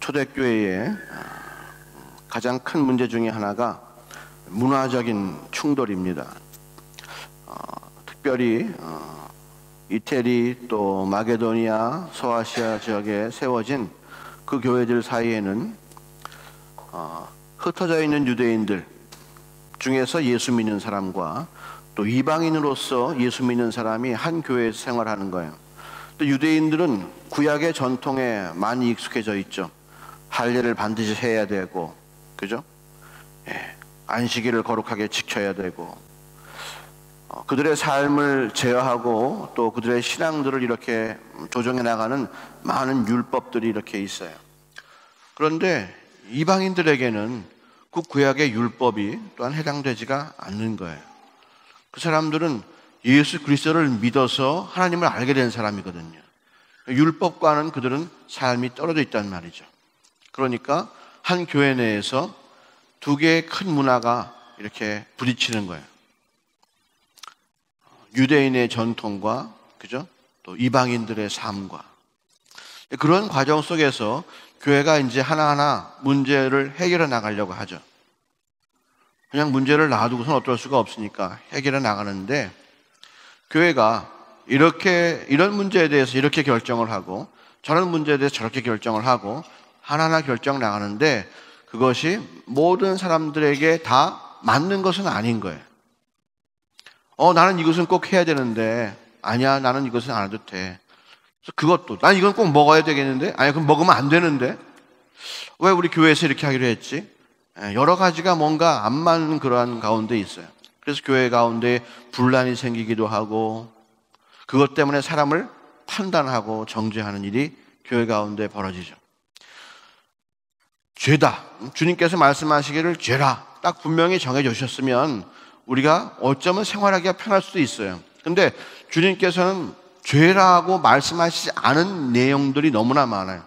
초대교회의 가장 큰 문제 중에 하나가 문화적인 충돌입니다. 특별히 이태리 또 마게도니아, 소아시아 지역에 세워진 그 교회들 사이에는 흩어져 있는 유대인들 중에서 예수 믿는 사람과 또 이방인으로서 예수 믿는 사람이 한 교회에서 생활하는 거예요. 또 유대인들은 구약의 전통에 많이 익숙해져 있죠. 할례를 반드시 해야 되고, 그죠? 안식일을 거룩하게 지켜야 되고, 그들의 삶을 제어하고 또 그들의 신앙들을 이렇게 조정해 나가는 많은 율법들이 이렇게 있어요. 그런데 이방인들에게는 그 구약의 율법이 또한 해당되지가 않는 거예요. 그 사람들은 예수 그리스도를 믿어서 하나님을 알게 된 사람이거든요. 율법과는 그들은 삶이 떨어져 있단 말이죠. 그러니까 한 교회 내에서 두 개의 큰 문화가 이렇게 부딪히는 거예요. 유대인의 전통과, 그죠? 또 이방인들의 삶과. 그런 과정 속에서 교회가 이제 하나하나 문제를 해결해 나가려고 하죠. 그냥 문제를 놔두고선 어쩔 수가 없으니까 해결해 나가는데, 교회가 이런 문제에 대해서 이렇게 결정을 하고 저런 문제에 대해서 저렇게 결정을 하고 하나하나 결정 나가는데, 그것이 모든 사람들에게 다 맞는 것은 아닌 거예요. 나는 이것은 꼭 해야 되는데, 아니야, 나는 이것은 안 해도 돼. 그래서 그것도, 난 이건 꼭 먹어야 되겠는데, 아니, 그럼 먹으면 안 되는데, 왜 우리 교회에서 이렇게 하기로 했지? 여러 가지가 뭔가 안 맞는 그러한 가운데 있어요. 그래서 교회 가운데 분란이 생기기도 하고, 그것 때문에 사람을 판단하고 정죄하는 일이 교회 가운데 벌어지죠. 죄다. 주님께서 말씀하시기를 죄라. 딱 분명히 정해져 주셨으면 우리가 어쩌면 생활하기가 편할 수도 있어요. 근데 주님께서는 죄라고 말씀하시지 않은 내용들이 너무나 많아요.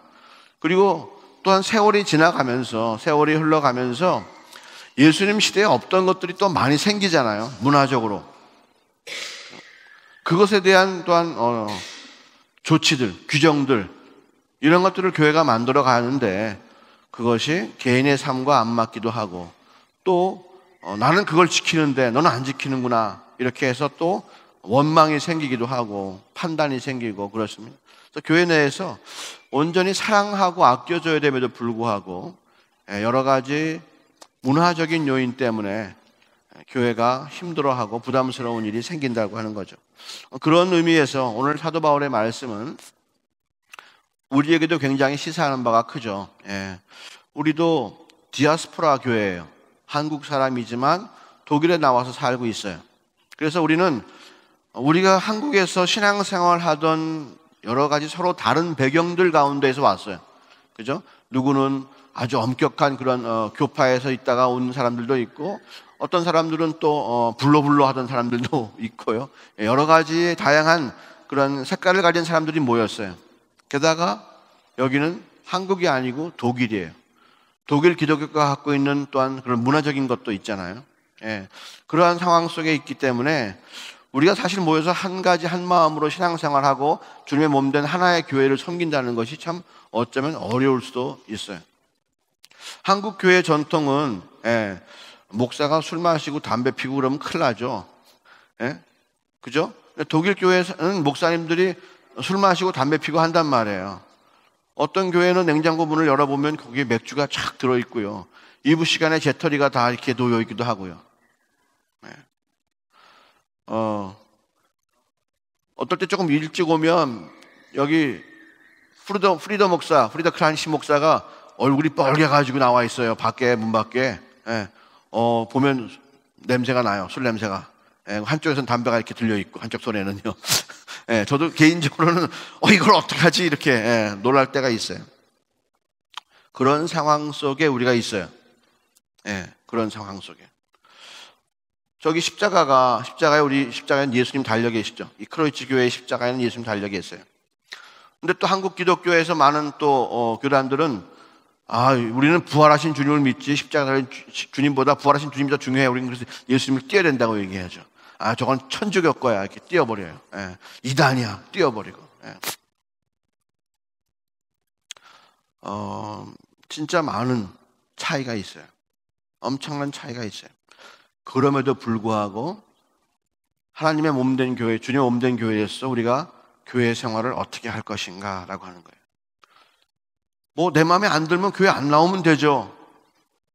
그리고 또한 세월이 흘러가면서 예수님 시대에 없던 것들이 또 많이 생기잖아요. 문화적으로. 그것에 대한 또한 조치들, 규정들, 이런 것들을 교회가 만들어 가는데, 그것이 개인의 삶과 안 맞기도 하고, 또 나는 그걸 지키는데 너는 안 지키는구나, 이렇게 해서 또 원망이 생기기도 하고 판단이 생기고 그렇습니다. 그래서 교회 내에서 온전히 사랑하고 아껴줘야 됨에도 불구하고 여러 가지 문화적인 요인 때문에 교회가 힘들어하고 부담스러운 일이 생긴다고 하는 거죠. 그런 의미에서 오늘 사도 바울의 말씀은 우리에게도 굉장히 시사하는 바가 크죠. 우리도 디아스포라 교회예요. 한국 사람이지만 독일에 나와서 살고 있어요. 그래서 우리가 한국에서 신앙생활 하던 여러 가지 서로 다른 배경들 가운데에서 왔어요. 그죠? 누구는 아주 엄격한 그런 교파에서 있다가 온 사람들도 있고, 어떤 사람들은 또 불로불로 하던 사람들도 있고요. 여러 가지 다양한 그런 색깔을 가진 사람들이 모였어요. 게다가 여기는 한국이 아니고 독일이에요. 독일 기독교가 갖고 있는 또한 그런 문화적인 것도 있잖아요. 그러한 상황 속에 있기 때문에 우리가 사실 모여서 한 가지 한 마음으로 신앙생활하고 주님의 몸된 하나의 교회를 섬긴다는 것이 참 어쩌면 어려울 수도 있어요. 한국 교회 전통은 목사가 술 마시고 담배 피고 그러면 큰일 나죠. 그죠? 독일 교회는 목사님들이 술 마시고 담배 피고 한단 말이에요. 어떤 교회는 냉장고 문을 열어보면 거기에 맥주가 쫙 들어있고요. 이브 시간에 재터리가 다 이렇게 놓여있기도 하고요. 어떨 때 조금 일찍 오면 여기 프리더 크란시 목사가 얼굴이 빨개가지고 나와 있어요. 문 밖에. 보면 냄새가 나요. 술 냄새가. 한쪽에서는 담배가 이렇게 들려있고, 한쪽 손에는요. 저도 개인적으로는 이걸 어떻게 하지? 이렇게 놀랄 때가 있어요. 그런 상황 속에 우리가 있어요. 그런 상황 속에. 저기 십자가에는 예수님 달려 계시죠. 이 크로이츠 교회의 십자가에는 예수님 달려 계세요. 근데 또 한국 기독교에서 많은 또 교단들은 우리는 부활하신 주님을 믿지 십자가의 주님보다 부활하신 주님이 더 중요해. 우리는 그래서 예수님을 띄어야 된다고 얘기하죠. 저건 천주교 거야. 이렇게 띄어버려요. 이단이야. 띄어버리고. 진짜 많은 차이가 있어요. 엄청난 차이가 있어요. 그럼에도 불구하고 하나님의 몸된 교회, 주님의 몸된 교회에서 우리가 교회 생활을 어떻게 할 것인가 라고 하는 거예요. 뭐 내 마음에 안 들면 교회 안 나오면 되죠,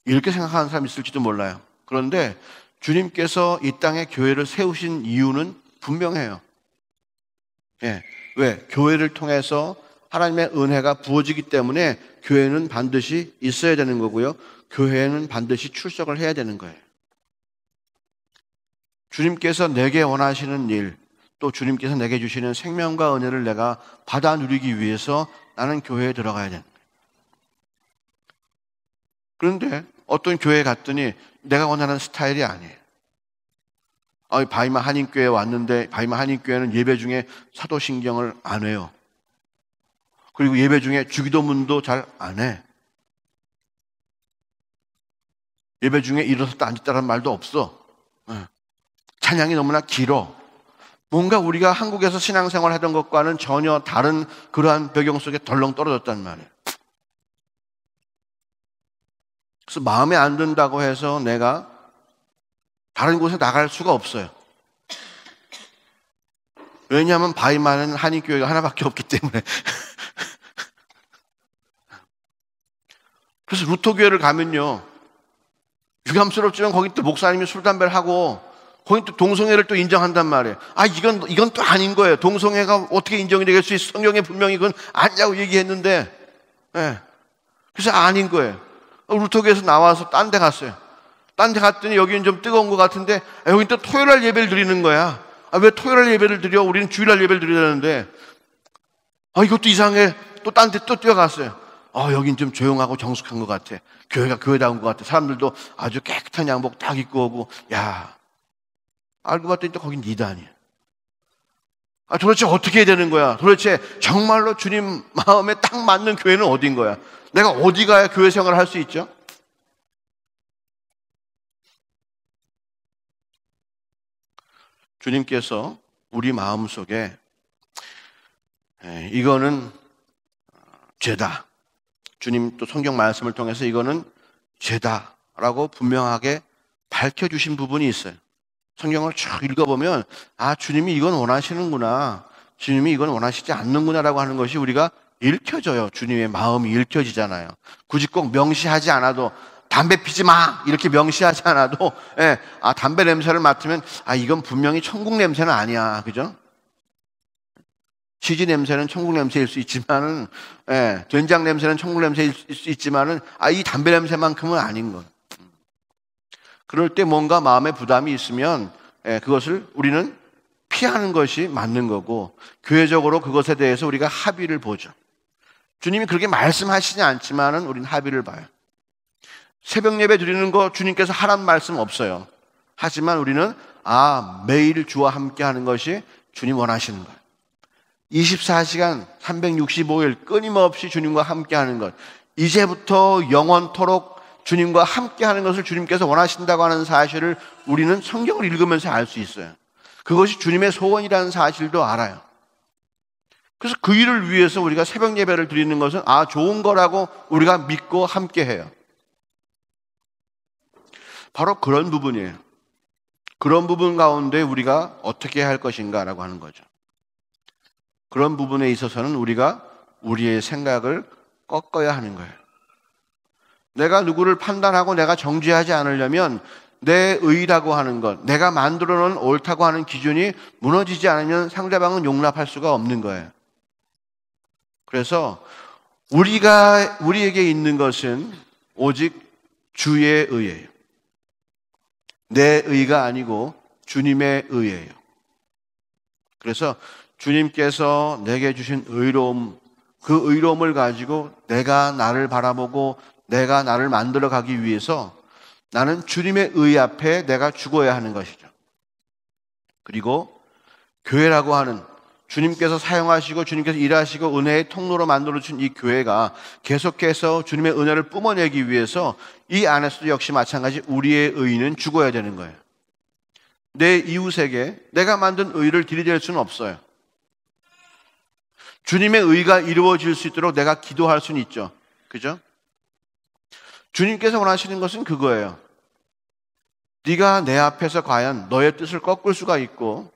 이렇게 생각하는 사람이 있을지도 몰라요. 그런데 주님께서 이 땅에 교회를 세우신 이유는 분명해요. 왜? 교회를 통해서 하나님의 은혜가 부어지기 때문에 교회는 반드시 있어야 되는 거고요, 교회는 반드시 출석을 해야 되는 거예요. 주님께서 내게 원하시는 일, 또 주님께서 내게 주시는 생명과 은혜를 내가 받아 누리기 위해서 나는 교회에 들어가야 되는 거예요. 그런데 어떤 교회에 갔더니 내가 원하는 스타일이 아니에요. 바이마 한인교회에 왔는데 바이마 한인교회는 예배 중에 사도신경을 안 해요. 그리고 예배 중에 주기도문도 잘 안 해. 예배 중에 일어섰다 앉았다는 말도 없어. 찬양이 너무나 길어. 뭔가 우리가 한국에서 신앙생활 하던 것과는 전혀 다른 그러한 배경 속에 덜렁 떨어졌단 말이에요. 그래서 마음에 안 든다고 해서 내가 다른 곳에 나갈 수가 없어요. 왜냐하면 바이마는 한인교회가 하나밖에 없기 때문에. 그래서 루터교회를 가면요, 유감스럽지만 거기 또 목사님이 술, 담배를 하고 거기 또 동성애를 또 인정한단 말이에요. 이건 또 아닌 거예요. 동성애가 어떻게 인정이 될 수 있어? 성경에 분명히 그건 아니라고 얘기했는데, 그래서 아닌 거예요. 루터교에서 나와서 딴 데 갔어요. 딴 데 갔더니 여기는 좀 뜨거운 것 같은데, 여기는 또 토요일날 예배를 드리는 거야. 왜 토요일날 예배를 드려? 우리는 주일날 예배를 드려야 되는데, 이것도 이상해. 또 딴 데 또 뛰어갔어요. 여긴 좀 조용하고 정숙한 것 같아. 교회가 교회다운 것 같아. 사람들도 아주 깨끗한 양복 딱 입고 오고, 알고 봤더니 또 거긴 이단이야. 도대체 어떻게 해야 되는 거야? 도대체 정말로 주님 마음에 딱 맞는 교회는 어딘 거야? 내가 어디 가야 교회 생활을 할 수 있죠? 주님께서 우리 마음속에 이거는 죄다, 주님 또 성경 말씀을 통해서 이거는 죄다라고 분명하게 밝혀주신 부분이 있어요. 성경을 쭉 읽어보면 주님이 이건 원하시는구나, 주님이 이건 원하시지 않는구나라고 하는 것이 우리가 읽혀져요. 주님의 마음이 읽혀지잖아요. 굳이 꼭 명시하지 않아도, 담배 피지 마 이렇게 명시하지 않아도, 담배 냄새를 맡으면 이건 분명히 천국 냄새는 아니야, 그죠? 치즈 냄새는 천국 냄새일 수 있지만은, 된장 냄새는 천국 냄새일 수 있지만은, 이 담배 냄새만큼은 아닌 것. 그럴 때 뭔가 마음에 부담이 있으면 그것을 우리는 피하는 것이 맞는 거고, 교회적으로 그것에 대해서 우리가 합의를 보죠. 주님이 그렇게 말씀하시지 않지만은 우리는 합의를 봐요. 새벽 예배 드리는 거 주님께서 하란 말씀 없어요. 하지만 우리는 매일 주와 함께 하는 것이 주님 원하시는 거예요. 24시간 365일 끊임없이 주님과 함께 하는 것, 이제부터 영원토록 주님과 함께 하는 것을 주님께서 원하신다고 하는 사실을 우리는 성경을 읽으면서 알 수 있어요. 그것이 주님의 소원이라는 사실도 알아요. 그래서 그 일을 위해서 우리가 새벽 예배를 드리는 것은 좋은 거라고 우리가 믿고 함께 해요. 바로 그런 부분이에요. 그런 부분 가운데 우리가 어떻게 할 것인가라고 하는 거죠. 그런 부분에 있어서는 우리가 우리의 생각을 꺾어야 하는 거예요. 내가 누구를 판단하고 내가 정죄하지 않으려면 내 의라고 하는 것, 내가 만들어 놓은 옳다고 하는 기준이 무너지지 않으면 상대방은 용납할 수가 없는 거예요. 그래서 우리에게 있는 것은 오직 주의 의예요. 내 의가 아니고 주님의 의예요. 그래서 주님께서 내게 주신 의로움, 그 의로움을 가지고 내가 나를 바라보고 내가 나를 만들어 가기 위해서 나는 주님의 의 앞에 내가 죽어야 하는 것이죠. 그리고 교회라고 하는, 주님께서 사용하시고 주님께서 일하시고 은혜의 통로로 만들어준 이 교회가 계속해서 주님의 은혜를 뿜어내기 위해서 이 안에서도 역시 마찬가지 우리의 의는 죽어야 되는 거예요. 내 이웃에게 내가 만든 의를 들이댈 수는 없어요. 주님의 의가 이루어질 수 있도록 내가 기도할 수는 있죠. 그죠? 주님께서 원하시는 것은 그거예요. 네가 내 앞에서 과연 너의 뜻을 꺾을 수가 있고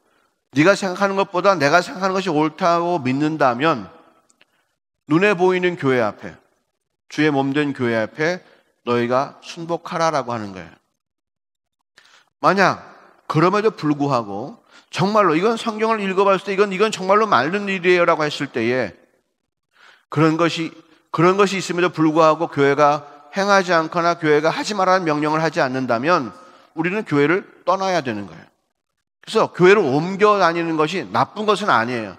네가 생각하는 것보다 내가 생각하는 것이 옳다고 믿는다면 눈에 보이는 교회 앞에, 주의 몸된 교회 앞에 너희가 순복하라라고 하는 거예요. 만약 그럼에도 불구하고 정말로 이건 성경을 읽어봤을 때 이건 정말로 맞는 일이에요라고 했을 때에 그런 것이 있음에도 불구하고 교회가 행하지 않거나 교회가 하지 말라는 명령을 하지 않는다면 우리는 교회를 떠나야 되는 거예요. 그래서 교회를 옮겨 다니는 것이 나쁜 것은 아니에요.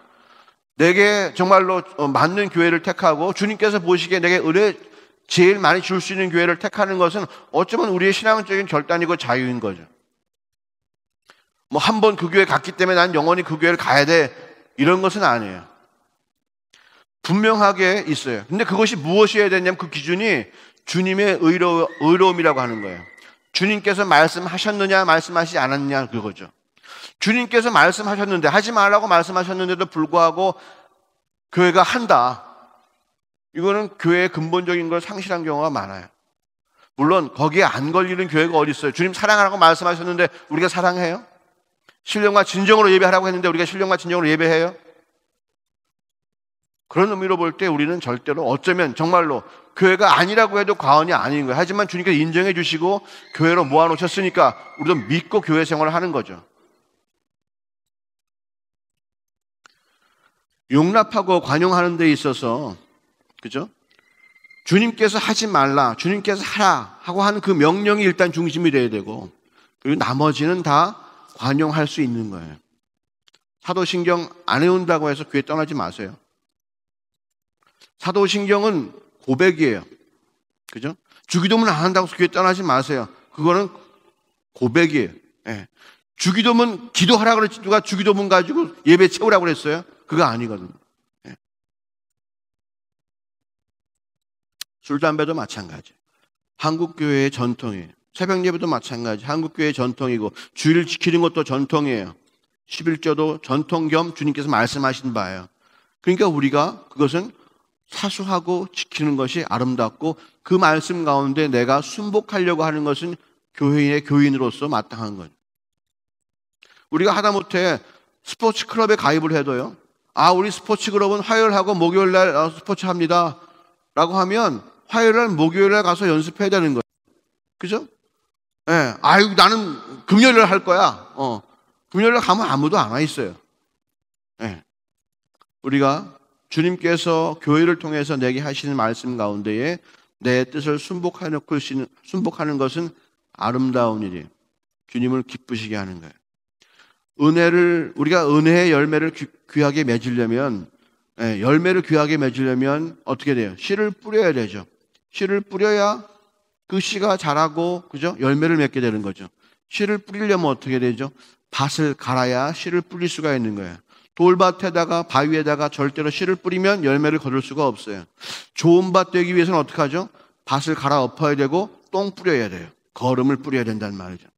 내게 정말로 맞는 교회를 택하고 주님께서 보시기에 내게 은혜 제일 많이 줄 수 있는 교회를 택하는 것은 어쩌면 우리의 신앙적인 결단이고 자유인 거죠. 뭐 한 번 그 교회 갔기 때문에 난 영원히 그 교회를 가야 돼 이런 것은 아니에요. 분명하게 있어요. 근데 그것이 무엇이어야 되냐면 그 기준이 주님의 의로움이라고 하는 거예요. 주님께서 말씀하셨느냐 말씀하시지 않았느냐 그거죠. 주님께서 말씀하셨는데 하지 말라고 말씀하셨는데도 불구하고 교회가 한다. 이거는 교회의 근본적인 걸 상실한 경우가 많아요. 물론 거기에 안 걸리는 교회가 어디 있어요. 주님 사랑하라고 말씀하셨는데 우리가 사랑해요? 신령과 진정으로 예배하라고 했는데 우리가 신령과 진정으로 예배해요? 그런 의미로 볼 때 우리는 절대로 어쩌면 정말로 교회가 아니라고 해도 과언이 아닌 거예요. 하지만 주님께서 인정해 주시고 교회로 모아놓으셨으니까 우리도 믿고 교회 생활을 하는 거죠. 용납하고 관용하는 데 있어서 그죠? 주님께서 하지 말라, 주님께서 하라 하고 하는 그 명령이 일단 중심이 돼야 되고 그리고 나머지는 다 관용할 수 있는 거예요. 사도신경 안 외운다고 해서 교회 떠나지 마세요. 사도신경은 고백이에요. 그죠? 주기도문 안 한다고 해서 교회 떠나지 마세요. 그거는 고백이에요. 예. 주기도문 기도하라 그랬지 누가 주기도문 가지고 예배 채우라고 그랬어요? 그거 아니거든요. 예. 술, 담배도 마찬가지. 한국교회의 전통이에요. 새벽 예배도 마찬가지. 한국교회의 전통이고 주일을 지키는 것도 전통이에요. 11조도 전통 겸 주님께서 말씀하신 바예요. 그러니까 우리가 그것은 사수하고 지키는 것이 아름답고 그 말씀 가운데 내가 순복하려고 하는 것은 교회의 교인으로서 마땅한 거예요. 우리가 하다못해 스포츠 클럽에 가입을 해도요. 우리 스포츠 클럽은 화요일하고 목요일날 스포츠 합니다. 라고 하면 화요일날 목요일날 가서 연습해야 되는 거예요. 그죠? 예. 나는 금요일날 할 거야. 금요일날 가면 아무도 안 와 있어요. 예. 우리가 주님께서 교회를 통해서 내게 하시는 말씀 가운데에 내 뜻을 순복하는 것은 아름다운 일이에요. 주님을 기쁘시게 하는 거예요. 우리가 은혜의 열매를 귀하게 맺으려면, 열매를 귀하게 맺으려면 어떻게 돼요? 씨를 뿌려야 되죠. 씨를 뿌려야 그 씨가 자라고, 그죠? 열매를 맺게 되는 거죠. 씨를 뿌리려면 어떻게 되죠? 밭을 갈아야 씨를 뿌릴 수가 있는 거예요. 돌밭에다가 바위에다가 절대로 씨를 뿌리면 열매를 거둘 수가 없어요. 좋은 밭 되기 위해서는 어떻게 하죠? 밭을 갈아 엎어야 되고 똥 뿌려야 돼요. 거름을 뿌려야 된다는 말이죠.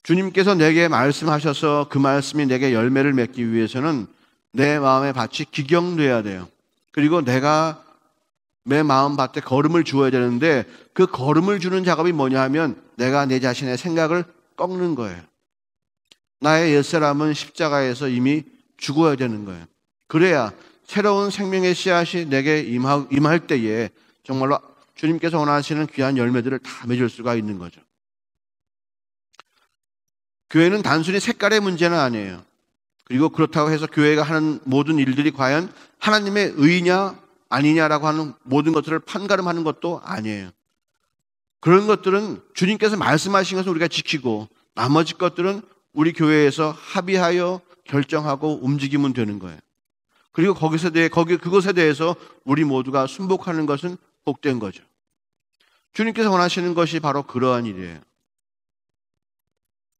주님께서 내게 말씀하셔서 그 말씀이 내게 열매를 맺기 위해서는 내 마음의 밭이 기경돼야 돼요. 그리고 내가 내 마음 밭에 거름을 주어야 되는데 그 거름을 주는 작업이 뭐냐 하면 내가 내 자신의 생각을 꺾는 거예요. 나의 옛사람은 십자가에서 이미 죽어야 되는 거예요. 그래야 새로운 생명의 씨앗이 내게 임할 때에 정말로 주님께서 원하시는 귀한 열매들을 다 맺을 수가 있는 거죠. 교회는 단순히 색깔의 문제는 아니에요. 그리고 그렇다고 해서 교회가 하는 모든 일들이 과연 하나님의 의냐 아니냐라고 하는 모든 것들을 판가름하는 것도 아니에요. 그런 것들은 주님께서 말씀하신 것을 우리가 지키고 나머지 것들은 우리 교회에서 합의하여 결정하고 움직이면 되는 거예요. 그리고 그것에 대해서 우리 모두가 순복하는 것은 복된 거죠. 주님께서 원하시는 것이 바로 그러한 일이에요.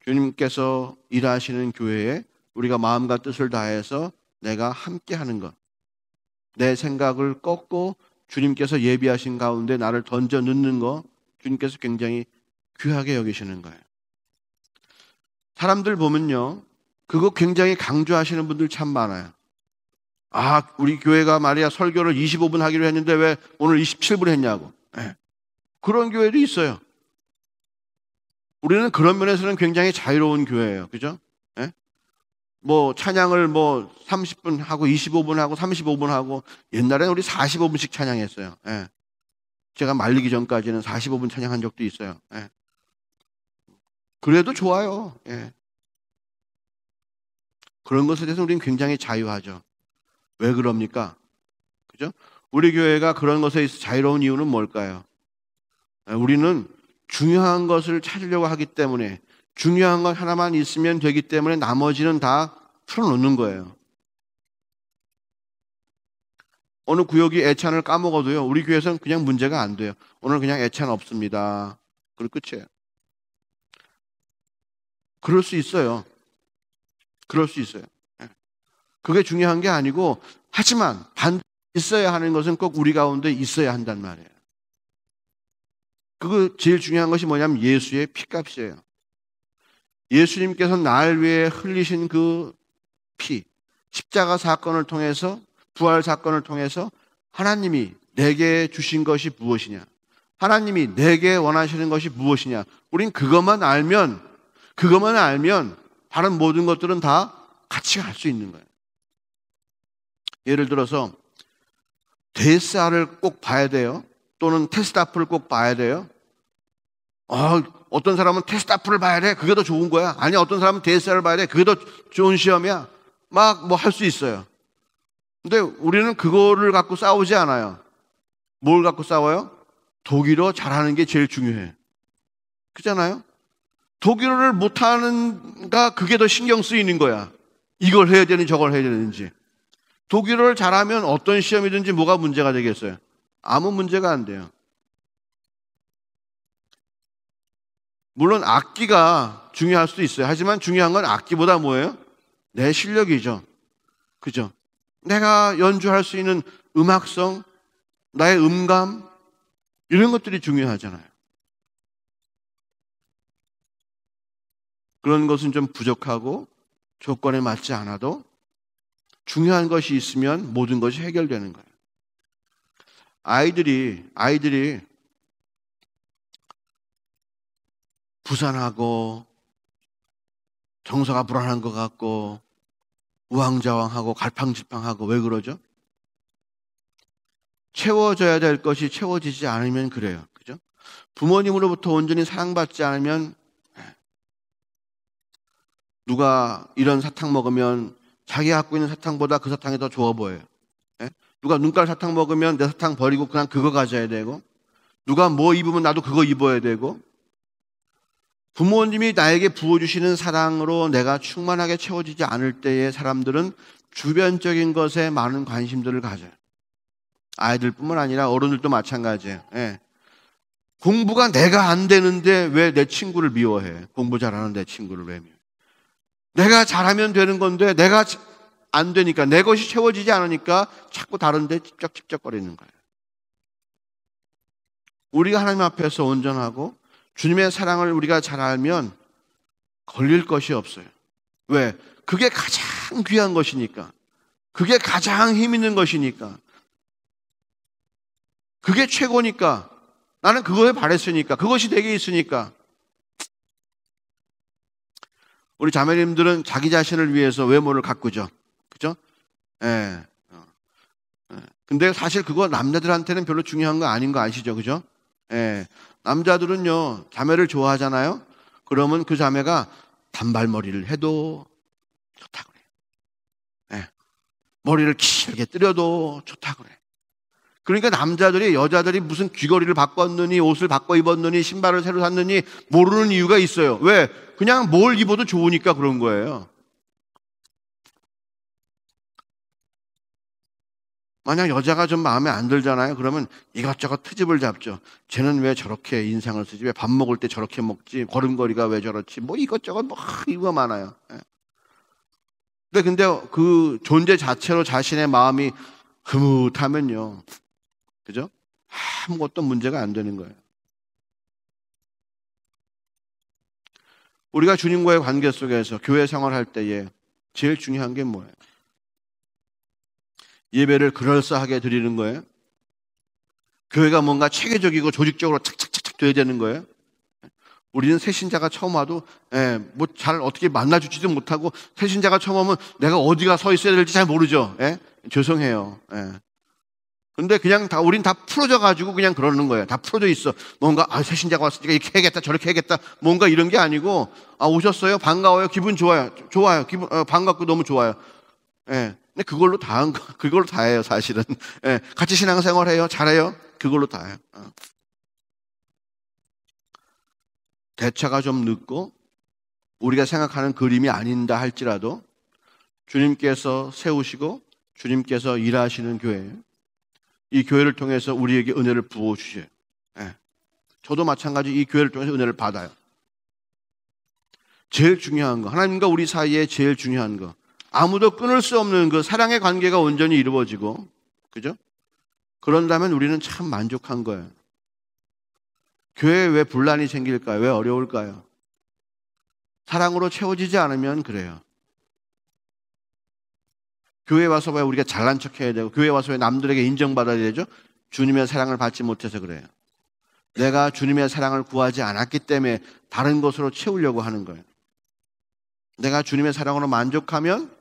주님께서 일하시는 교회에 우리가 마음과 뜻을 다해서 내가 함께 하는 것. 내 생각을 꺾고 주님께서 예비하신 가운데 나를 던져 넣는 것. 주님께서 굉장히 귀하게 여기시는 거예요. 사람들 보면요. 그거 굉장히 강조하시는 분들 참 많아요. 우리 교회가 말이야 설교를 25분 하기로 했는데 왜 오늘 27분 했냐고. 그런 교회도 있어요. 우리는 그런 면에서는 굉장히 자유로운 교회예요. 그죠? 예? 뭐 찬양을 뭐 30분 하고 25분 하고 35분 하고, 옛날에는 우리 45분씩 찬양했어요. 예. 제가 말리기 전까지는 45분 찬양한 적도 있어요. 예. 그래도 좋아요. 예. 그런 것에 대해서 우리는 굉장히 자유하죠. 왜 그럽니까? 그죠? 우리 교회가 그런 것에 있어 자유로운 이유는 뭘까요? 우리는 중요한 것을 찾으려고 하기 때문에, 중요한 것 하나만 있으면 되기 때문에 나머지는 다 풀어놓는 거예요. 어느 구역이 애찬을 까먹어도요, 우리 교회에서는 그냥 문제가 안 돼요. 오늘 그냥 애찬 없습니다. 그리고 끝이에요. 그럴 수 있어요. 그럴 수 있어요. 그게 중요한 게 아니고, 하지만 반드시 있어야 하는 것은 꼭 우리 가운데 있어야 한단 말이에요. 그거 제일 중요한 것이 뭐냐면 예수의 피값이에요. 예수님께서 날 위해 흘리신 그 피, 십자가 사건을 통해서, 부활 사건을 통해서 하나님이 내게 주신 것이 무엇이냐, 하나님이 내게 원하시는 것이 무엇이냐, 우린 그것만 알면 다른 모든 것들은 다 같이 갈 수 있는 거예요. 예를 들어서 DSR을 꼭 봐야 돼요. 또는 테스트 앞을 꼭 봐야 돼요. 어떤 사람은 테스트 앞을 봐야 돼. 그게 더 좋은 거야. 아니, 어떤 사람은 DSR을 봐야 돼. 그게 더 좋은 시험이야. 막 뭐 할 수 있어요. 근데 우리는 그거를 갖고 싸우지 않아요. 뭘 갖고 싸워요? 독일어 잘하는 게 제일 중요해. 그렇잖아요? 독일어를 못하는가, 그게 더 신경 쓰이는 거야. 이걸 해야 되는지 저걸 해야 되는지. 독일어를 잘하면 어떤 시험이든지 뭐가 문제가 되겠어요? 아무 문제가 안 돼요. 물론 악기가 중요할 수도 있어요. 하지만 중요한 건 악기보다 뭐예요? 내 실력이죠. 그죠? 내가 연주할 수 있는 음악성, 나의 음감, 이런 것들이 중요하잖아요. 그런 것은 좀 부족하고 조건에 맞지 않아도 중요한 것이 있으면 모든 것이 해결되는 거예요. 아이들이 부산하고 정서가 불안한 것 같고 우왕좌왕하고 갈팡질팡하고, 왜 그러죠? 채워져야 될 것이 채워지지 않으면 그래요. 그죠? 부모님으로부터 온전히 사랑받지 않으면, 누가 이런 사탕 먹으면 자기 갖고 있는 사탕보다 그 사탕이 더 좋아 보여요. 누가 눈깔 사탕 먹으면 내 사탕 버리고 그냥 그거 가져야 되고, 누가 뭐 입으면 나도 그거 입어야 되고, 부모님이 나에게 부어주시는 사랑으로 내가 충만하게 채워지지 않을 때에 사람들은 주변적인 것에 많은 관심들을 가져요. 아이들뿐만 아니라 어른들도 마찬가지예요. 공부가 내가 안 되는데 왜 내 친구를 미워해? 공부 잘하는 내 친구를 왜 미워해? 내가 잘하면 되는 건데 내가 안 되니까, 내 것이 채워지지 않으니까 자꾸 다른 데 찝쩍찝쩍거리는 거예요. 우리가 하나님 앞에서 온전하고 주님의 사랑을 우리가 잘 알면 걸릴 것이 없어요. 왜? 그게 가장 귀한 것이니까. 그게 가장 힘 있는 것이니까. 그게 최고니까. 나는 그거에 바랬으니까. 그것이 내게 있으니까. 우리 자매님들은 자기 자신을 위해서 외모를 가꾸죠. 그죠? 근데 사실 그거 남자들한테는 별로 중요한 거 아닌 거 아시죠? 그죠? 남자들은요, 자매를 좋아하잖아요? 그러면 그 자매가 단발머리를 해도 좋다고 그래요. 머리를 길게 뜨려도 좋다고 그래요. 그러니까 남자들이, 여자들이 무슨 귀걸이를 바꿨느니, 옷을 바꿔 입었느니, 신발을 새로 샀느니 모르는 이유가 있어요. 왜? 그냥 뭘 입어도 좋으니까 그런 거예요. 만약 여자가 좀 마음에 안 들잖아요. 그러면 이것저것 트집을 잡죠. 쟤는 왜 저렇게 인상을 쓰지? 왜 밥 먹을 때 저렇게 먹지? 걸음걸이가 왜 저렇지? 뭐 이것저것 이유가 많아요. 근데 그 존재 자체로 자신의 마음이 흐뭇하면요, 그죠? 아무것도 문제가 안 되는 거예요. 우리가 주님과의 관계 속에서 교회 생활할 때에 제일 중요한 게 뭐예요? 예배를 그럴싸하게 드리는 거예요? 교회가 뭔가 체계적이고 조직적으로 착착착착 돼야 되는 거예요. 우리는 새신자가 처음 와도 뭐 잘 어떻게 만나주지도 못하고, 새신자가 처음 오면 내가 어디가 서 있어야 될지 잘 모르죠. 죄송해요. 근데 그냥 우린 다 풀어져 가지고 그냥 그러는 거예요. 다 풀어져 있어. 뭔가 새신자가 왔으니까 이렇게 해야겠다 저렇게 해야겠다 뭔가 이런 게 아니고, 오셨어요? 반가워요? 기분 좋아요? 좋아요. 기분 반갑고 너무 좋아요. 근데 그걸로 그걸로 다예요, 사실은. 같이 신앙생활해요. 잘해요. 그걸로 다예요. 대처가 좀 늦고 우리가 생각하는 그림이 아닌다 할지라도 주님께서 세우시고 주님께서 일하시는 교회, 이 교회를 통해서 우리에게 은혜를 부어주셔요. 저도 마찬가지 이 교회를 통해서 은혜를 받아요. 제일 중요한 거, 하나님과 우리 사이에 제일 중요한 거, 아무도 끊을 수 없는 그 사랑의 관계가 온전히 이루어지고, 그죠? 그런다면 우리는 참 만족한 거예요. 교회에 왜 분란이 생길까요? 왜 어려울까요? 사랑으로 채워지지 않으면 그래요. 교회 와서 왜 우리가 잘난 척 해야 되고, 교회 와서 왜 남들에게 인정받아야 되죠? 주님의 사랑을 받지 못해서 그래요. 내가 주님의 사랑을 구하지 않았기 때문에 다른 것으로 채우려고 하는 거예요. 내가 주님의 사랑으로 만족하면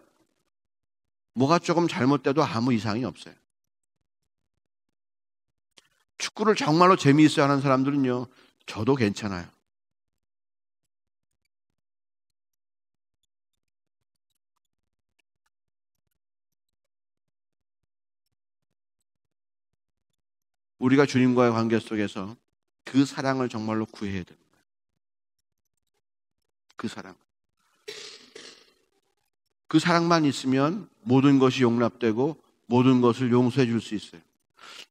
뭐가 조금 잘못돼도 아무 이상이 없어요. 축구를 정말로 재미있어 하는 사람들은요, 저도 괜찮아요. 우리가 주님과의 관계 속에서 그 사랑을 정말로 구해야 됩니다. 그 사랑. 그 사랑만 있으면 모든 것이 용납되고 모든 것을 용서해 줄 수 있어요.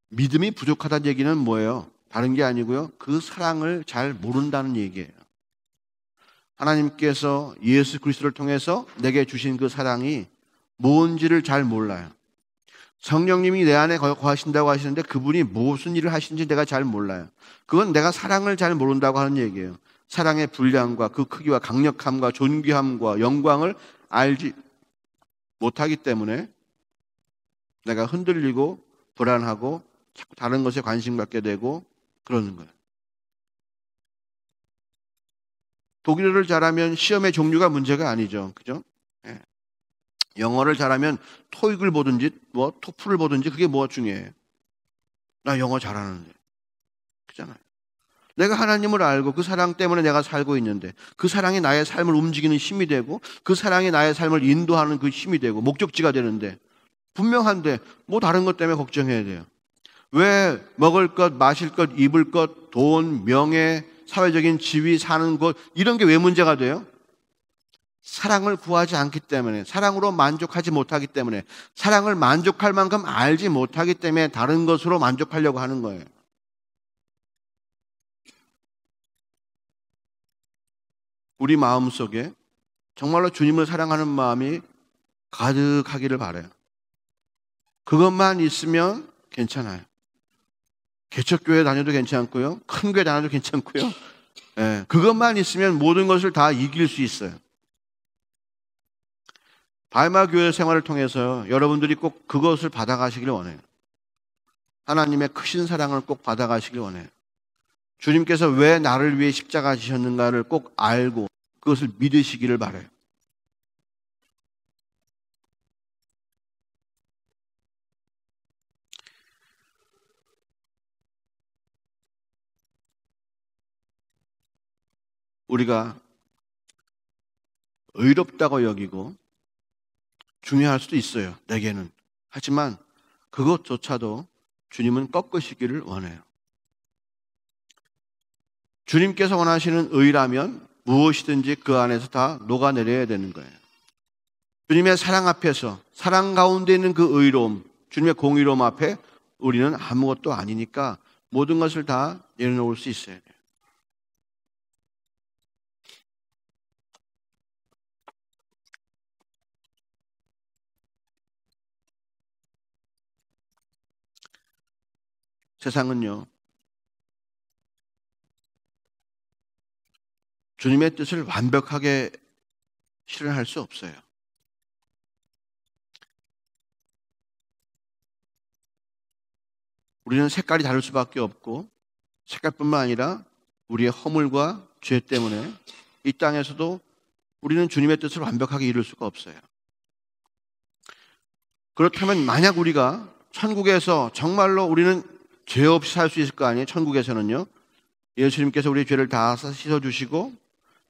믿음이 부족하다는 얘기는 뭐예요? 다른 게 아니고요, 그 사랑을 잘 모른다는 얘기예요. 하나님께서 예수 그리스도를 통해서 내게 주신 그 사랑이 뭔지를 잘 몰라요. 성령님이 내 안에 거하신다고 하시는데 그분이 무슨 일을 하시는지 내가 잘 몰라요. 그건 내가 사랑을 잘 모른다고 하는 얘기예요. 사랑의 분량과 그 크기와 강력함과 존귀함과 영광을 알지 못하기 때문에 내가 흔들리고 불안하고 자꾸 다른 것에 관심 갖게 되고 그러는 거예요. 독일어를 잘하면 시험의 종류가 문제가 아니죠. 그죠? 영어를 잘하면 토익을 보든지 토플을 보든지 그게 뭐가 중요해요? 나 영어 잘하는데. 그잖아요. 내가 하나님을 알고 그 사랑 때문에 내가 살고 있는데, 그 사랑이 나의 삶을 움직이는 힘이 되고 그 사랑이 나의 삶을 인도하는 그 힘이 되고 목적지가 되는데, 분명한데 뭐 다른 것 때문에 걱정해야 돼요. 왜 먹을 것, 마실 것, 입을 것, 돈, 명예, 사회적인 지위, 사는 것, 이런 게 왜 문제가 돼요? 사랑을 구하지 않기 때문에, 사랑으로 만족하지 못하기 때문에, 사랑을 만족할 만큼 알지 못하기 때문에 다른 것으로 만족하려고 하는 거예요. 우리 마음속에 정말로 주님을 사랑하는 마음이 가득하기를 바라요. 그것만 있으면 괜찮아요. 개척교회 다녀도 괜찮고요, 큰 교회 다녀도 괜찮고요. 그것만 있으면 모든 것을 다 이길 수 있어요. 바이마 교회 생활을 통해서 여러분들이 꼭 그것을 받아가시길 원해요. 하나님의 크신 사랑을 꼭 받아가시길 원해요. 주님께서 왜 나를 위해 십자가 지셨는가를 꼭 알고 그것을 믿으시기를 바라요. 우리가 의롭다고 여기고 중요할 수도 있어요, 내게는. 하지만 그것조차도 주님은 꺾으시기를 원해요. 주님께서 원하시는 의라면 무엇이든지 그 안에서 다 녹아내려야 되는 거예요. 주님의 사랑 앞에서, 사랑 가운데 있는 그 의로움, 주님의 공의로움 앞에 우리는 아무것도 아니니까 모든 것을 다 내려놓을 수 있어야 돼요. 세상은요, 주님의 뜻을 완벽하게 실현할 수 없어요. 우리는 색깔이 다를 수밖에 없고 색깔뿐만 아니라 우리의 허물과 죄 때문에 이 땅에서도 우리는 주님의 뜻을 완벽하게 이룰 수가 없어요. 그렇다면 만약 우리가 천국에서 정말로 우리는 죄 없이 살 수 있을 거 아니에요? 천국에서는요. 예수님께서 우리의 죄를 다 씻어주시고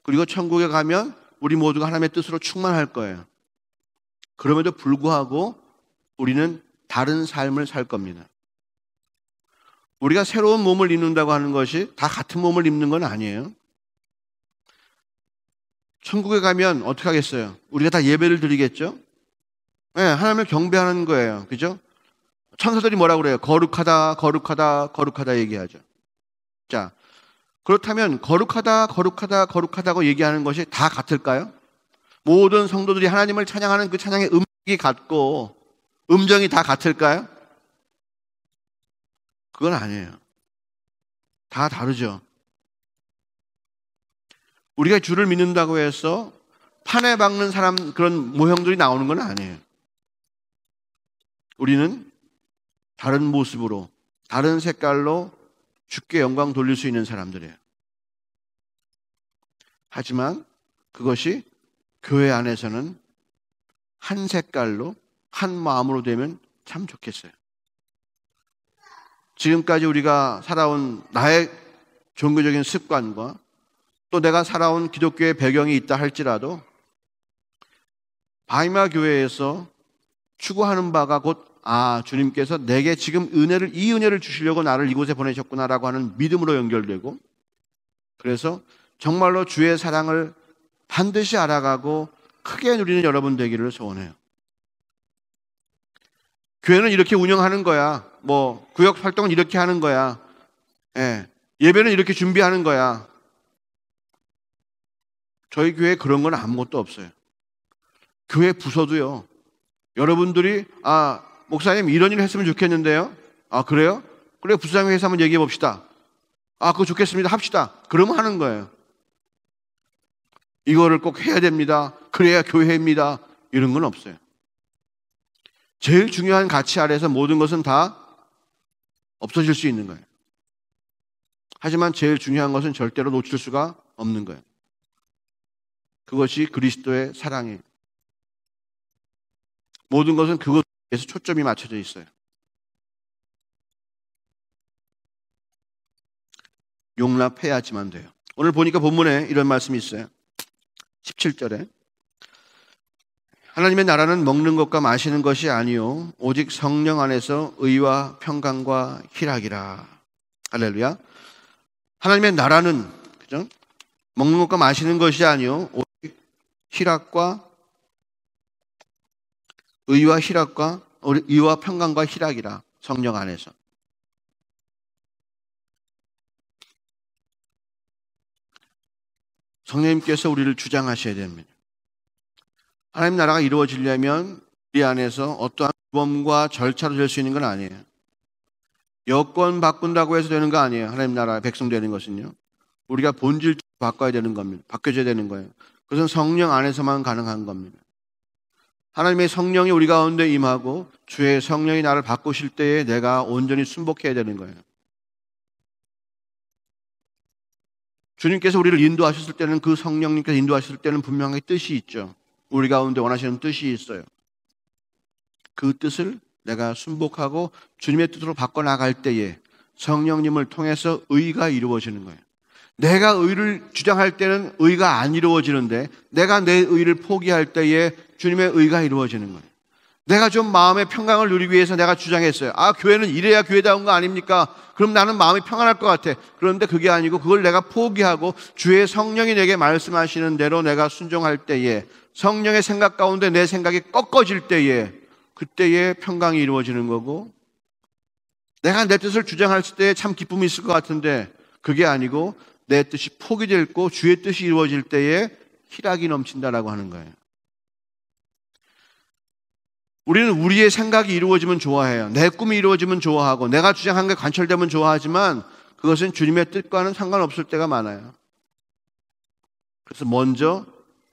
그리고 천국에 가면 우리 모두가 하나님의 뜻으로 충만할 거예요. 그럼에도 불구하고 우리는 다른 삶을 살 겁니다. 우리가 새로운 몸을 입는다고 하는 것이 다 같은 몸을 입는 건 아니에요. 천국에 가면 어떻게 하겠어요? 우리가 다 예배를 드리겠죠? 네, 하나님을 경배하는 거예요. 그죠? 천사들이 뭐라고 그래요? 거룩하다, 거룩하다, 거룩하다 얘기하죠. 자, 그렇다면 거룩하다, 거룩하다, 거룩하다고 얘기하는 것이 다 같을까요? 모든 성도들이 하나님을 찬양하는 그 찬양의 음색이 같고 음정이 다 같을까요? 그건 아니에요. 다 다르죠. 우리가 주를 믿는다고 해서 판에 박는 사람 그런 모형들이 나오는 건 아니에요. 우리는 다른 모습으로, 다른 색깔로 주께 영광 돌릴 수 있는 사람들이에요. 하지만 그것이 교회 안에서는 한 색깔로, 한 마음으로 되면 참 좋겠어요. 지금까지 우리가 살아온 나의 종교적인 습관과 또 내가 살아온 기독교의 배경이 있다 할지라도 바이마 교회에서 추구하는 바가 곧 주님께서 내게 지금 이 은혜를 주시려고 나를 이곳에 보내셨구나라고 하는 믿음으로 연결되고 그래서 정말로 주의 사랑을 반드시 알아가고 크게 누리는 여러분 되기를 소원해요. 교회는 이렇게 운영하는 거야. 구역 활동은 이렇게 하는 거야. 예배는 이렇게 준비하는 거야. 저희 교회에 그런 건 아무것도 없어요. 교회 부서도요. 여러분들이 목사님 이런 일을 했으면 좋겠는데요. 그래요? 그래 부사장님 회의에서 한번 얘기해 봅시다. 그거 좋겠습니다. 합시다. 그러면 하는 거예요. 이거를 꼭 해야 됩니다. 그래야 교회입니다. 이런 건 없어요. 제일 중요한 가치 아래에서 모든 것은 다 없어질 수 있는 거예요. 하지만 제일 중요한 것은 절대로 놓칠 수가 없는 거예요. 그것이 그리스도의 사랑이에요. 모든 것은 그것에서 초점이 맞춰져 있어요. 용납해야지만 돼요. 오늘 보니까 본문에 이런 말씀이 있어요. 17절에 하나님의 나라는 먹는 것과 마시는 것이 아니요 오직 성령 안에서 의와 평강과 희락이라. 할렐루야. 하나님의 나라는 그죠? 먹는 것과 마시는 것이 아니요 오직 의와 평강과 희락이라. 성령 안에서. 성령님께서 우리를 주장하셔야 됩니다. 하나님 나라가 이루어지려면 우리 안에서 어떠한 규범과 절차로 될 수 있는 건 아니에요. 여권 바꾼다고 해서 되는 거 아니에요. 하나님 나라의 백성 되는 것은요. 우리가 본질적으로 바꿔야 되는 겁니다. 바뀌어져야 되는 거예요. 그것은 성령 안에서만 가능한 겁니다. 하나님의 성령이 우리 가운데 임하고 주의 성령이 나를 바꾸실 때에 내가 온전히 순복해야 되는 거예요. 주님께서 우리를 인도하셨을 때는 그 성령님께서 인도하셨을 때는 분명히 뜻이 있죠. 우리 가운데 원하시는 뜻이 있어요. 그 뜻을 내가 순복하고 주님의 뜻으로 바꿔나갈 때에 성령님을 통해서 의가 이루어지는 거예요. 내가 의를 주장할 때는 의가 안 이루어지는데 내가 내 의를 포기할 때에 주님의 의가 이루어지는 거예요. 내가 좀 마음의 평강을 누리기 위해서 내가 주장했어요. 교회는 이래야 교회다운 거 아닙니까? 그럼 나는 마음이 평안할 것 같아. 그런데 그게 아니고 그걸 내가 포기하고 주의 성령이 내게 말씀하시는 대로 내가 순종할 때에 성령의 생각 가운데 내 생각이 꺾어질 때에 그때에 평강이 이루어지는 거고 내가 내 뜻을 주장할 때에 참 기쁨이 있을 것 같은데 그게 아니고 내 뜻이 포기되고 주의 뜻이 이루어질 때에 희락이 넘친다라고 하는 거예요. 우리는 우리의 생각이 이루어지면 좋아해요. 내 꿈이 이루어지면 좋아하고 내가 주장한 게 관철되면 좋아하지만 그것은 주님의 뜻과는 상관없을 때가 많아요. 그래서 먼저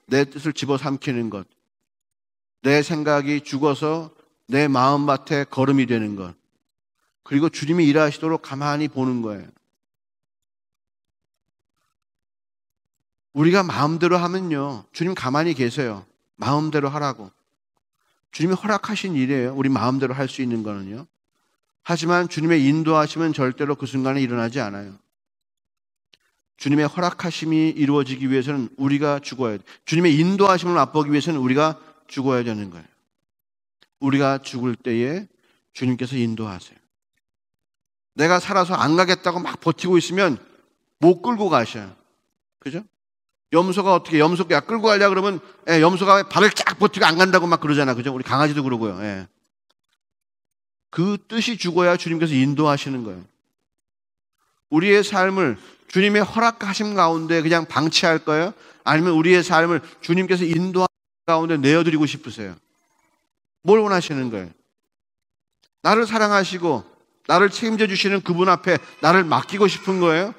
내 뜻을 집어삼키는 것, 내 생각이 죽어서 내 마음밭에 거름이 되는 것, 그리고 주님이 일하시도록 가만히 보는 거예요. 우리가 마음대로 하면요, 주님 가만히 계세요. 마음대로 하라고. 주님이 허락하신 일이에요. 우리 마음대로 할 수 있는 거는요. 하지만 주님의 인도하심은 절대로 그 순간에 일어나지 않아요. 주님의 허락하심이 이루어지기 위해서는 우리가 죽어야 돼요. 주님의 인도하심을 맛보기 위해서는 우리가 죽어야 되는 거예요. 우리가 죽을 때에 주님께서 인도하세요. 내가 살아서 안 가겠다고 막 버티고 있으면 못 끌고 가셔요. 그죠? 염소가 어떻게, 염소가 끌고 가려고 그러면, 염소가 발을 쫙 버티고 안 간다고 막 그러잖아. 그죠? 우리 강아지도 그러고요. 예. 그 뜻이 죽어야 주님께서 인도하시는 거예요. 우리의 삶을 주님의 허락하심 가운데 그냥 방치할 거예요? 아니면 우리의 삶을 주님께서 인도하신 가운데 내어드리고 싶으세요? 뭘 원하시는 거예요? 나를 사랑하시고 나를 책임져 주시는 그분 앞에 나를 맡기고 싶은 거예요?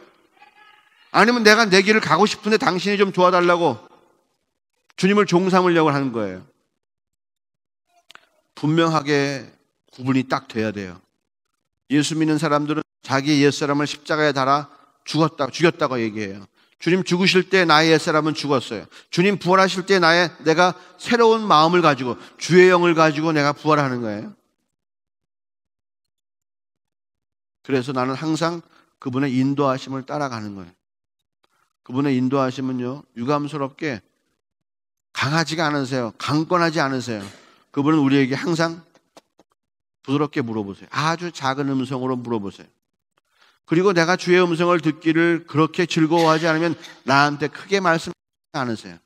아니면 내가 내 길을 가고 싶은데 당신이 좀 도와달라고 주님을 종삼으려고 하는 거예요? 분명하게 구분이 딱 돼야 돼요. 예수 믿는 사람들은 자기의 옛사람을 십자가에 달아 죽였다고 얘기해요. 주님 죽으실 때 나의 옛사람은 죽었어요. 주님 부활하실 때 내가 새로운 마음을 가지고 주의 영을 가지고 내가 부활하는 거예요. 그래서 나는 항상 그분의 인도하심을 따라가는 거예요. 그분의 인도하심은요, 유감스럽게 강하지가 않으세요. 강권하지 않으세요. 그분은 우리에게 항상 부드럽게 물어보세요. 아주 작은 음성으로 물어보세요. 그리고 내가 주의 음성을 듣기를 그렇게 즐거워하지 않으면 나한테 크게 말씀하지 않으세요.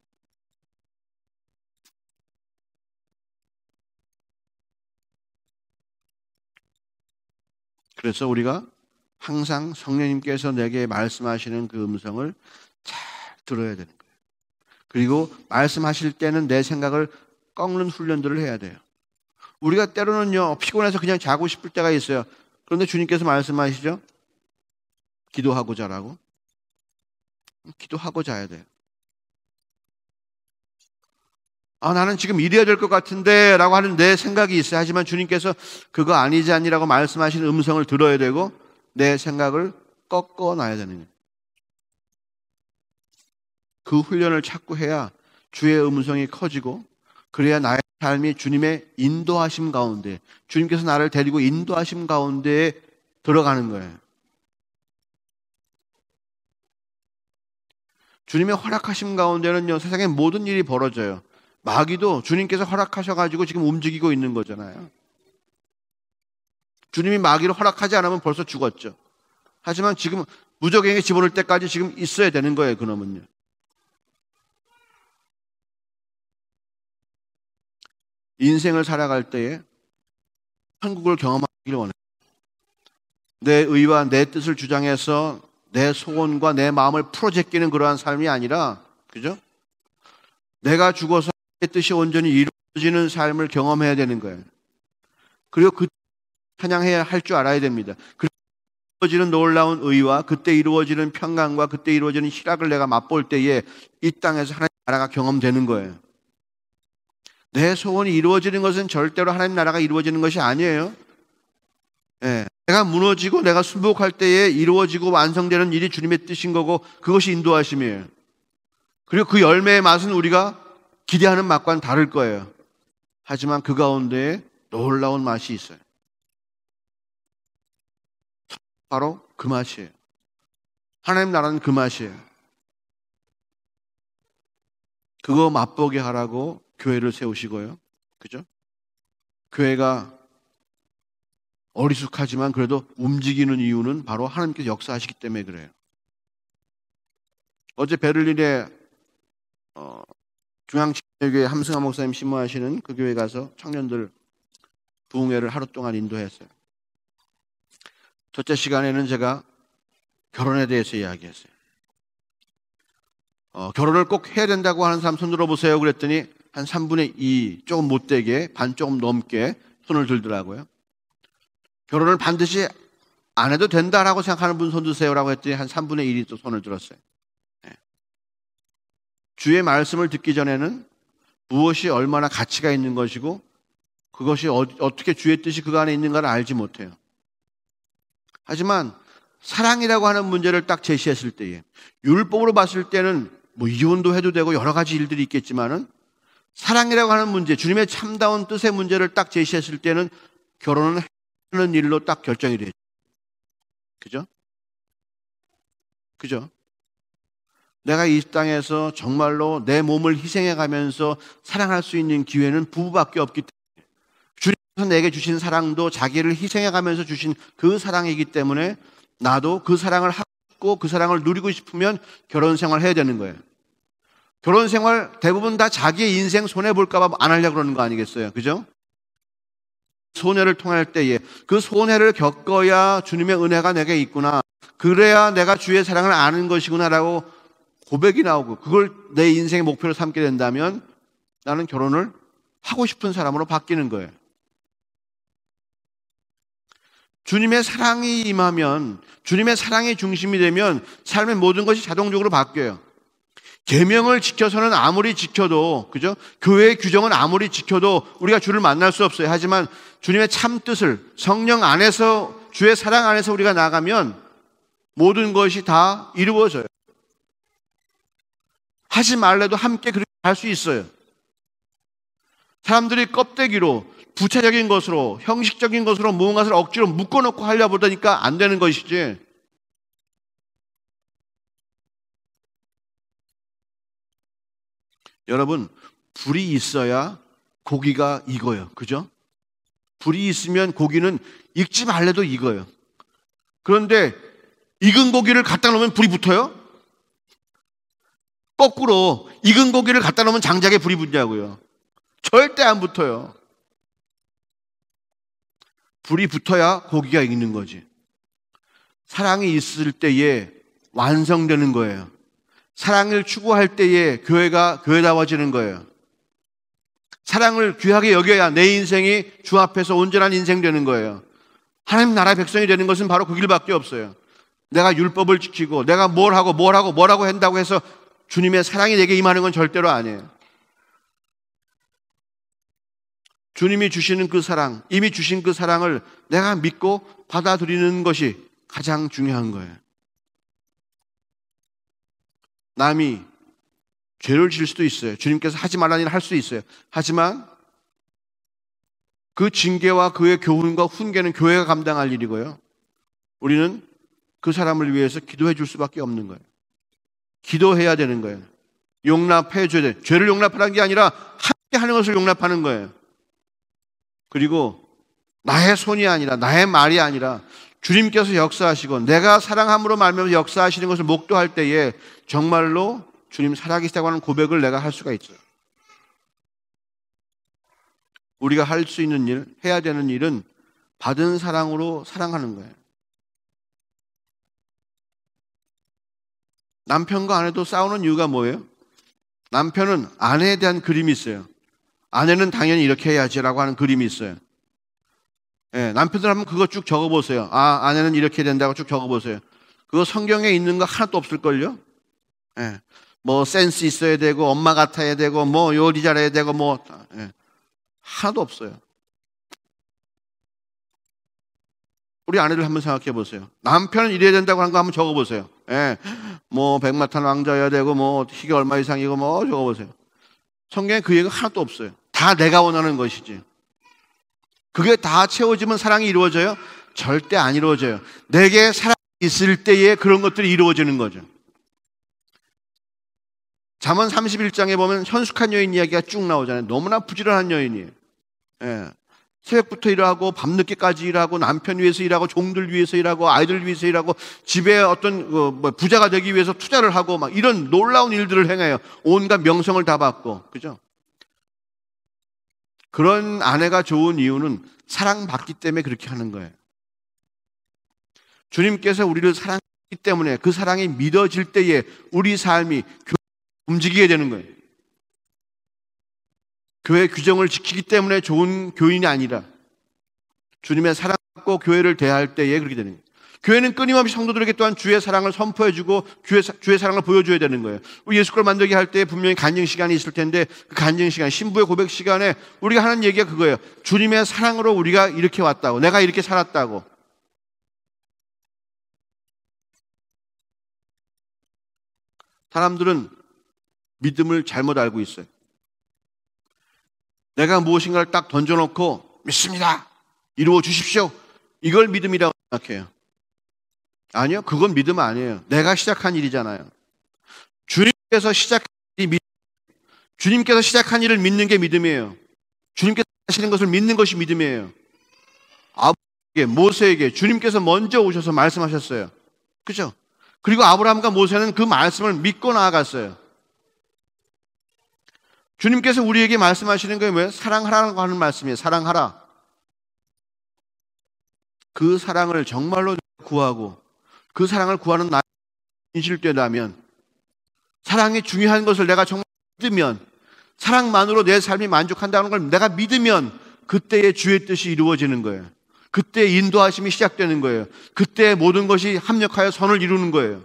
그래서 우리가 항상 성령님께서 내게 말씀하시는 그 음성을 잘 들어야 되는 거예요. 그리고 말씀하실 때는 내 생각을 꺾는 훈련들을 해야 돼요. 우리가 때로는요, 피곤해서 그냥 자고 싶을 때가 있어요. 그런데 주님께서 말씀하시죠? 기도하고 자라고. 기도하고 자야 돼요. 나는 지금 이래야 될 것 같은데 라고 하는 내 생각이 있어요. 하지만 주님께서 그거 아니지 아니라고 말씀하시는 음성을 들어야 되고 내 생각을 꺾어놔야 되는 거예요. 그 훈련을 자꾸 해야 주의 음성이 커지고, 그래야 나의 삶이 주님의 인도하심 가운데, 주님께서 나를 데리고 인도하심 가운데에 들어가는 거예요. 주님의 허락하심 가운데는요, 세상에 모든 일이 벌어져요. 마귀도 주님께서 허락하셔가지고 지금 움직이고 있는 거잖아요. 주님이 마귀를 허락하지 않으면 벌써 죽었죠. 하지만 지금 무적에게 집어넣을 때까지 지금 있어야 되는 거예요, 그놈은요. 인생을 살아갈 때에 천국을 경험하기를 원해요. 내 의와 내 뜻을 주장해서 내 소원과 내 마음을 풀어제끼는 그러한 삶이 아니라, 그죠? 내가 죽어서 내 뜻이 온전히 이루어지는 삶을 경험해야 되는 거예요. 그리고 그 찬양해야 할 줄 알아야 됩니다. 그리고 이루어지는 놀라운 의와 그때 이루어지는 평강과 그때 이루어지는 희락을 내가 맛볼 때에 이 땅에서 하나님 나라가 경험되는 거예요. 내 소원이 이루어지는 것은 절대로 하나님 나라가 이루어지는 것이 아니에요. 내가 무너지고 내가 순복할 때에 이루어지고 완성되는 일이 주님의 뜻인 거고, 그것이 인도하심이에요. 그리고 그 열매의 맛은 우리가 기대하는 맛과는 다를 거예요. 하지만 그 가운데에 놀라운 맛이 있어요. 바로 그 맛이에요. 하나님 나라는 그 맛이에요. 그거 맛보게 하라고 교회를 세우시고요. 그죠? 교회가 어리숙하지만 그래도 움직이는 이유는 바로 하나님께서 역사하시기 때문에 그래요. 어제 베를린에 중앙침례교회 함승환 목사님 신무하시는 그 교회 가서 청년들 부흥회를 하루 동안 인도했어요. 첫째 시간에는 제가 결혼에 대해서 이야기했어요. 결혼을 꼭 해야 된다고 하는 사람 손 들어보세요. 그랬더니 한 3분의 2, 조금 못되게, 반 조금 넘게 손을 들더라고요. 결혼을 반드시 안 해도 된다라고 생각하는 분 손 드세요라고 했더니 한 3분의 1이 또 손을 들었어요. 주의 말씀을 듣기 전에는 무엇이 얼마나 가치가 있는 것이고 그것이 어떻게 주의 뜻이 그 안에 있는가를 알지 못해요. 하지만 사랑이라고 하는 문제를 딱 제시했을 때에, 율법으로 봤을 때는 뭐 이혼도 해도 되고 여러 가지 일들이 있겠지만은, 사랑이라고 하는 문제, 주님의 참다운 뜻의 문제를 딱 제시했을 때는 결혼은 하는 일로 딱 결정이 되죠. 그죠? 그죠? 내가 이 땅에서 정말로 내 몸을 희생해 가면서 사랑할 수 있는 기회는 부부밖에 없기 때문에, 주님께서 내게 주신 사랑도 자기를 희생해 가면서 주신 그 사랑이기 때문에 나도 그 사랑을 하고 싶고 그 사랑을 누리고 싶으면 결혼 생활을 해야 되는 거예요. 결혼 생활 대부분 다 자기의 인생 손해볼까 봐 안 하려고 그러는 거 아니겠어요? 그죠? 손해를 통할 때에 그 손해를 겪어야 주님의 은혜가 내게 있구나, 그래야 내가 주의 사랑을 아는 것이구나라고 고백이 나오고, 그걸 내 인생의 목표로 삼게 된다면 나는 결혼을 하고 싶은 사람으로 바뀌는 거예요. 주님의 사랑이 임하면, 주님의 사랑이 중심이 되면 삶의 모든 것이 자동적으로 바뀌어요. 계명을 지켜서는 아무리 지켜도, 그죠? 교회의 규정은 아무리 지켜도 우리가 주를 만날 수 없어요. 하지만 주님의 참 뜻을 성령 안에서, 주의 사랑 안에서 우리가 나가면 모든 것이 다 이루어져요. 하지 말래도 함께 그렇게 할 수 있어요. 사람들이 껍데기로, 부차적인 것으로, 형식적인 것으로 무언가를 억지로 묶어놓고 하려고 보다니까 안 되는 것이지. 여러분, 불이 있어야 고기가 익어요. 그죠? 불이 있으면 고기는 익지 말래도 익어요. 그런데 익은 고기를 갖다 놓으면 불이 붙어요? 거꾸로 익은 고기를 갖다 놓으면 장작에 불이 붙냐고요. 절대 안 붙어요. 불이 붙어야 고기가 익는 거지. 사랑이 있을 때에 완성되는 거예요. 사랑을 추구할 때에 교회가 교회다워지는 거예요. 사랑을 귀하게 여겨야 내 인생이 주 앞에서 온전한 인생 되는 거예요. 하나님 나라의 백성이 되는 것은 바로 그 길밖에 없어요. 내가 율법을 지키고 내가 뭐라고 한다고 해서 주님의 사랑이 내게 임하는 건 절대로 아니에요. 주님이 주시는 그 사랑, 이미 주신 그 사랑을 내가 믿고 받아들이는 것이 가장 중요한 거예요. 남이 죄를 지을 수도 있어요. 주님께서 하지 말라는 일을 할 수도 있어요. 하지만 그 징계와 그의 교훈과 훈계는 교회가 감당할 일이고요. 우리는 그 사람을 위해서 기도해 줄 수밖에 없는 거예요. 기도해야 되는 거예요. 용납해 줘야 돼요. 죄를 용납하는 게 아니라 함께 하는 것을 용납하는 거예요. 그리고 나의 손이 아니라, 나의 말이 아니라 주님께서 역사하시고 내가 사랑함으로 말미암아 역사하시는 것을 목도할 때에 정말로 주님 살아계시다고 하는 고백을 내가 할 수가 있어요. 우리가 할 수 있는 일, 해야 되는 일은 받은 사랑으로 사랑하는 거예요. 남편과 아내도 싸우는 이유가 뭐예요? 남편은 아내에 대한 그림이 있어요. 아내는 당연히 이렇게 해야지라고 하는 그림이 있어요. 예, 남편들 한번 그거 쭉 적어보세요. 아, 아내는 이렇게 된다고 쭉 적어보세요. 그거 성경에 있는 거 하나도 없을걸요? 예, 뭐 센스 있어야 되고 엄마 같아야 되고 뭐 요리 잘해야 되고 뭐 하나도 없어요. 우리 아내들 한번 생각해 보세요. 남편은 이래야 된다고 한 거 한번 적어보세요. 예, 뭐 백마탄 왕자여야 되고 뭐 희게 얼마 이상이고 뭐 적어보세요. 성경에 그 얘기가 하나도 없어요. 다 내가 원하는 것이지. 그게 다 채워지면 사랑이 이루어져요? 절대 안 이루어져요. 내게 사랑이 있을 때에 그런 것들이 이루어지는 거죠. 잠언 31장에 보면 현숙한 여인 이야기가 쭉 나오잖아요. 너무나 부지런한 여인이에요. 예. 새벽부터 일하고 밤늦게까지 일하고 남편 위해서 일하고 종들 위해서 일하고 아이들 위해서 일하고 집에 어떤 부자가 되기 위해서 투자를 하고 막 이런 놀라운 일들을 행해요. 온갖 명성을 다 받고. 그죠? 그런 아내가 좋은 이유는 사랑받기 때문에 그렇게 하는 거예요. 주님께서 우리를 사랑하기 때문에 그 사랑이 믿어질 때에 우리 삶이 움직이게 되는 거예요. 교회 규정을 지키기 때문에 좋은 교인이 아니라 주님의 사랑받고 교회를 대할 때에 그렇게 되는 거예요. 교회는 끊임없이 성도들에게 또한 주의 사랑을 선포해주고 주의 사랑을 보여줘야 되는 거예요. 우리 예수걸 만들기 할 때 분명히 간증 시간이 있을 텐데 그 간증 시간, 신부의 고백 시간에 우리가 하는 얘기가 그거예요. 주님의 사랑으로 우리가 이렇게 왔다고, 내가 이렇게 살았다고. 사람들은 믿음을 잘못 알고 있어요. 내가 무엇인가를 딱 던져놓고 믿습니다. 이루어 주십시오. 이걸 믿음이라고 생각해요. 아니요. 그건 믿음 아니에요. 내가 시작한 일이잖아요. 주님께서 시작한 일이 주님께서 시작한 일을 믿는 게 믿음이에요. 주님께서 하시는 것을 믿는 것이 믿음이에요. 아브라함에게, 모세에게 주님께서 먼저 오셔서 말씀하셨어요. 그죠? 그리고 아브라함과 모세는 그 말씀을 믿고 나아갔어요. 주님께서 우리에게 말씀하시는 게 뭐예요? 사랑하라고 하는 말씀이에요. 사랑하라. 그 사랑을 정말로 구하고 그 사랑을 구하는 나의 진실되다면, 사랑이 중요한 것을 내가 정말 믿으면, 사랑만으로 내 삶이 만족한다는 걸 내가 믿으면 그때의 주의 뜻이 이루어지는 거예요. 그때 인도하심이 시작되는 거예요. 그때 모든 것이 합력하여 선을 이루는 거예요.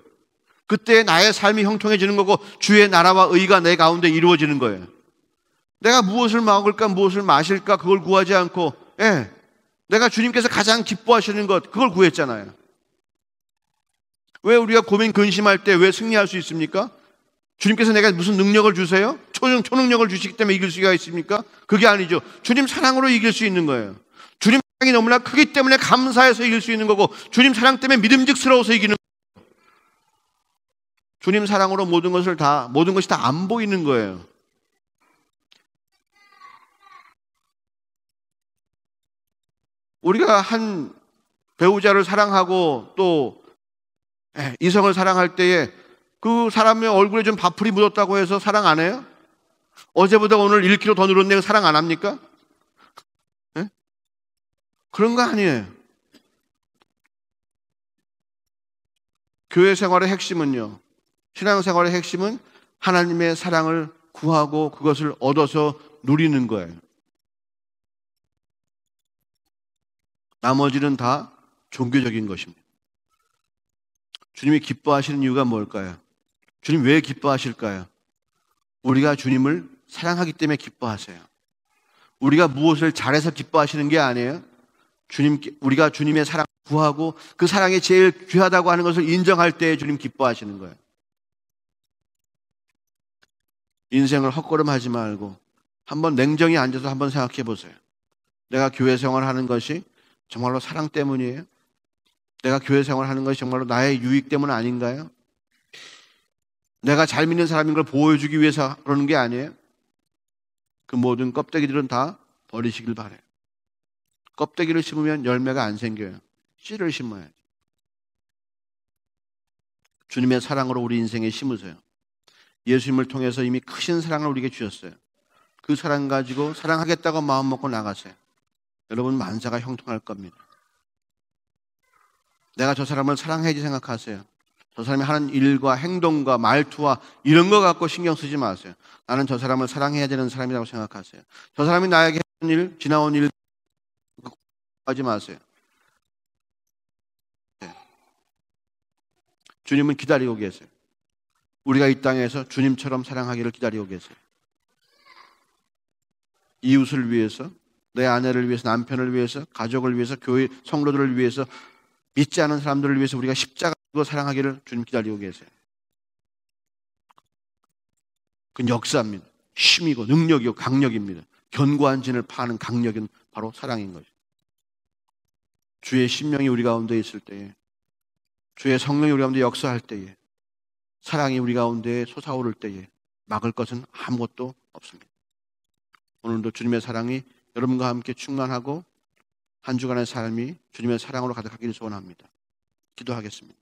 그때 나의 삶이 형통해지는 거고 주의 나라와 의가 내 가운데 이루어지는 거예요. 내가 무엇을 먹을까 무엇을 마실까 그걸 구하지 않고, 내가 주님께서 가장 기뻐하시는 것, 그걸 구했잖아요. 왜 우리가 고민 근심할 때 왜 승리할 수 있습니까? 주님께서 내가 무슨 능력을 주세요? 초능력을 주시기 때문에 이길 수가 있습니까? 그게 아니죠. 주님 사랑으로 이길 수 있는 거예요. 주님 사랑이 너무나 크기 때문에 감사해서 이길 수 있는 거고, 주님 사랑 때문에 믿음직스러워서 이기는 거예요. 주님 사랑으로 모든 것이 다 안 보이는 거예요. 우리가 한 배우자를 사랑하고 또 이성을 사랑할 때에 그 사람의 얼굴에 좀 밥풀이 묻었다고 해서 사랑 안 해요? 어제보다 오늘 1kg 더 늘었네, 사랑 안 합니까? 그런 거 아니에요. 교회 생활의 핵심은요, 신앙생활의 핵심은 하나님의 사랑을 구하고 그것을 얻어서 누리는 거예요. 나머지는 다 종교적인 것입니다. 주님이 기뻐하시는 이유가 뭘까요? 주님 왜 기뻐하실까요? 우리가 주님을 사랑하기 때문에 기뻐하세요. 우리가 무엇을 잘해서 기뻐하시는 게 아니에요. 우리가 주님의 사랑을 구하고 그 사랑이 제일 귀하다고 하는 것을 인정할 때 주님 기뻐하시는 거예요. 인생을 헛걸음하지 말고 한번 냉정히 앉아서 한번 생각해 보세요. 내가 교회 생활하는 것이 정말로 사랑 때문이에요? 내가 교회 생활하는 것이 정말로 나의 유익 때문 아닌가요? 내가 잘 믿는 사람인 걸 보여주기 위해서 그러는 게 아니에요? 그 모든 껍데기들은 다 버리시길 바라요. 껍데기를 심으면 열매가 안 생겨요. 씨를 심어야지. 주님의 사랑으로 우리 인생에 심으세요. 예수님을 통해서 이미 크신 사랑을 우리에게 주셨어요. 그 사랑 가지고 사랑하겠다고 마음 먹고 나가세요. 여러분 만사가 형통할 겁니다. 내가 저 사람을 사랑해야지 생각하세요. 저 사람이 하는 일과 행동과 말투와 이런 거 갖고 신경 쓰지 마세요. 나는 저 사람을 사랑해야 되는 사람이라고 생각하세요. 저 사람이 나에게 한 일, 지나온 일 하지 마세요. 주님은 기다리고 계세요. 우리가 이 땅에서 주님처럼 사랑하기를 기다리고 계세요. 이웃을 위해서, 내 아내를 위해서, 남편을 위해서, 가족을 위해서, 교회 성도들을 위해서, 믿지 않은 사람들을 위해서 우리가 십자가로 사랑하기를 주님 기다리고 계세요. 그건 역사입니다. 힘이고 능력이고 강력입니다. 견고한 진을 파는 강력은 바로 사랑인 거죠. 주의 심령이 우리 가운데 있을 때에, 주의 성령이 우리 가운데 역사할 때에, 사랑이 우리 가운데 솟아오를 때에 막을 것은 아무것도 없습니다. 오늘도 주님의 사랑이 여러분과 함께 충만하고 한 주간의 삶이 주님의 사랑으로 가득하기를 소원합니다. 기도하겠습니다.